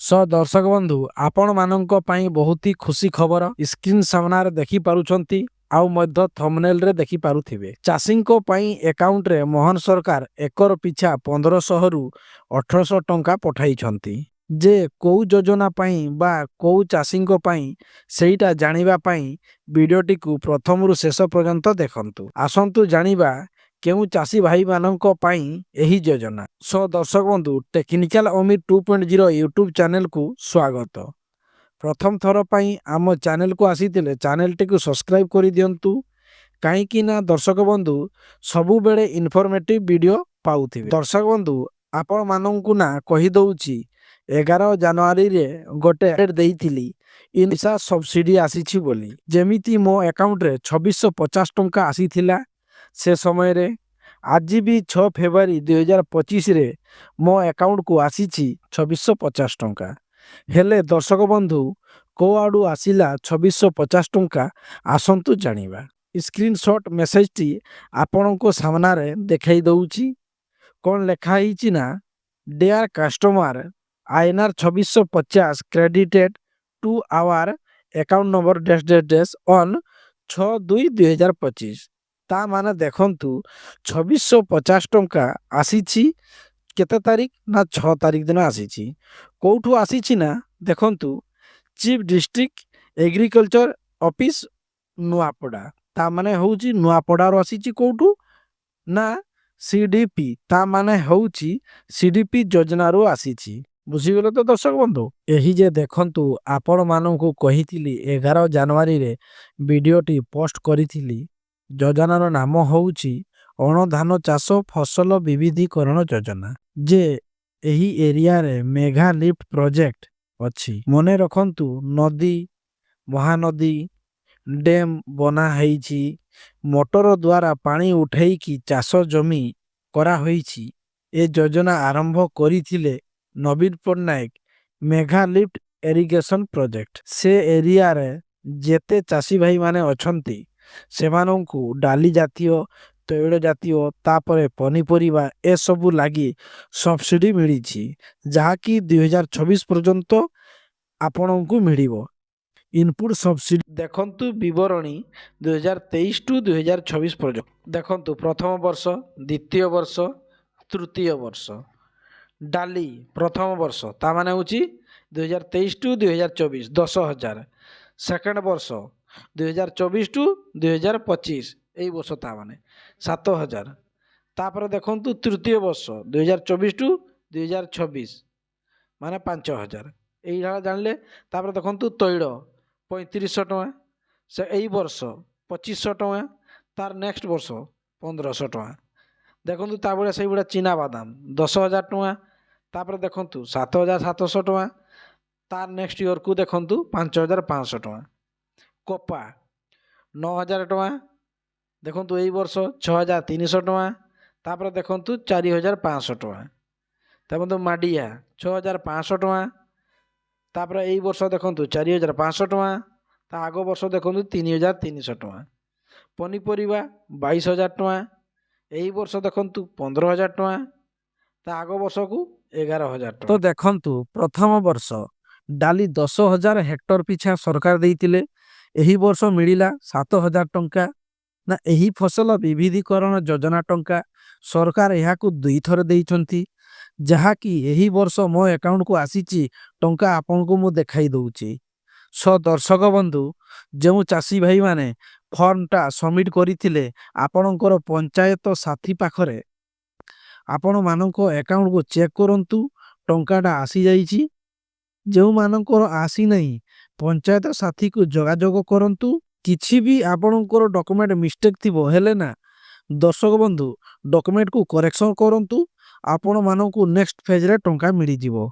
दर्शक बंधु आपण मानक पई बहुत ही खुशी खबर स्क्रीन सामने देखि पारुछंती आउ मध्य थंबनेल रे देखि पारुथिबे। चाषी पई अकाउंट रे मोहन सरकार एकर पिछा 1500 रु 1800 टंका पठाइछंती। जे कौ योजना पई बा कौ चाषी पई सेटा जानिबा पई वीडियोटी को प्रथम रु शेष पर्यंत देखंतु। आसंतु जानिबा केउ चाषी भाई मानक पई एही योजना। दर्शक बंधु टेक्निकल अमीर 2.0 यूट्यूब चैनल को स्वागत। प्रथम थर पई आम चैनल को आसीतिले चैनल टी को सब्सक्राइब करि दियंतु काईकि ना दर्शक बंधु सबु बेले इन्फॉर्मेटिव वीडियो पाउथिबे। दर्शक बंधु आपण माननकु ना कहि दउची 11 जनवरी रे गोटे अपडेट देइथिली इनसा सब्सिडी आसीछि बोली। जेमिति मो अकाउंट रे 2650 टंका आसीथिला से समय रे। आज भी 6 फेब्रुआरी 2025 रे मो अकाउंट को आसीछि 2650 टंका। हेले दर्शक बंधु को आडू आसिला 2650 टंका आसंतु जानिबा। स्क्रीनशॉट मेसेज टी आपन को सामना रे देखाई दउची। कोन लेखा हिची ना dear customer INR 2650 credited to our account number dash dash dash on 6/2/2025। ता माने देखंतु 2650 टंका आसीछि केते तारीख ना 6 तारीख दिन आसीछि। कोठू आसीछि ना देखंतु chief district agriculture office Nuapada. ता माने होउची नुआपड़ा रो आसीछि कोठू ना सीडीपी। ता माने होउची सीडीपी योजना रो आसीछि। बुझिगलो तो दर्शक बंधु। एही जे देखंतु आपण माननकु कहिथिली 11 जनवरी रे वीडियोटी पोस्ट करिथिली। योजनार नाम होउची अणधान चाष फसल विविधीकरण योजना। जे एही एरिया रे मेगा लिफ्ट प्रोजेक्ट अछि। मने रखंतु नदी महानदी डैम बना हेइछि। मोटर द्वारा पानी उठेई की चाष जमी करा होइछि। ए योजना आरंभ करिथिले Naveen Patnaik mega lift irrigation project. से एरिया रे जेते चाषी भाई माने अछंती सेमानंकु डाली जातीय तैल जातीय तापरे पनीपरिबा ए सबु लागी सब्सिडी मिलिछि जहा कि 2026 पर्यंत आपनंकु मिलिबो। इनपुट सब्सिडी देखंतु विवरणी 2023 टू 2026 पर्यंत। देखंतु प्रथम वर्ष द्वितीय वर्ष तृतीय वर्ष डाली प्रथम वर्ष ता माने होची 2023 टू 2024 10,000। सेकंड वर्ष 2024 टू 2025 एई वर्ष ता माने 7,000। तापर देखंतु तृतीय वर्ष 2024 टू 2026 माने 5,000 एई हाला जानले। तापर देखंतु तैल 3500 टका से एई वर्ष 2500 टका तार नेक्स्ट वर्ष 1500 टका। देखंतु ता बळे सही बळे चीना बादाम 10,000 टका। तापर देखंतु 7,700 टका तार नेक्स्ट ईयर को देखंतु 5,500 टका। कोपा 9,000 टका देखंतु एई वर्ष 6,300 टका। तापर देखंतु 4,500 टका। तापर माडिया 6,500 टका। तापर एई वर्ष देखंतु 4,500 टका। ता आगो वर्ष देखंतु 3,300 टका। पनीपरिबा 22,000 टका। एई वर्ष देखंतु 15,000 टका। ता आगो वर्ष को 11,000 टका। तो देखंतु प्रथम वर्ष डाली 10,000 हेक्टर पिछा सरकार देइतिले। एही वर्ष मिलिला 7,000 टंका ना एही फसल विविधीकरण योजना टंका सरकार यहाँ को 2 थर देइछंती। जहा कि एही वर्ष मो अकाउंट को आसीची टंका आपन को मु देखाई दउची। दर्शक बंधु जेउ चाषी भाई माने फॉर्म टा सबमिट करिथिले आपनकर पंचायत साथी पाखरे आपण मानक अकाउंट को चेक करंतु टंकाटा आसी जाइछि। जो मानकर आसी नहीं पंचायत साथी को जोगाजोग करंतु। किछि भी आपनकर डॉक्यूमेंट मिस्टेक थिबो हेले ना दर्शक बंधु डॉक्यूमेंट को करेक्शन करंतु। आपण मानकु नेक्स्ट फेज रे टंका मिली जिवो।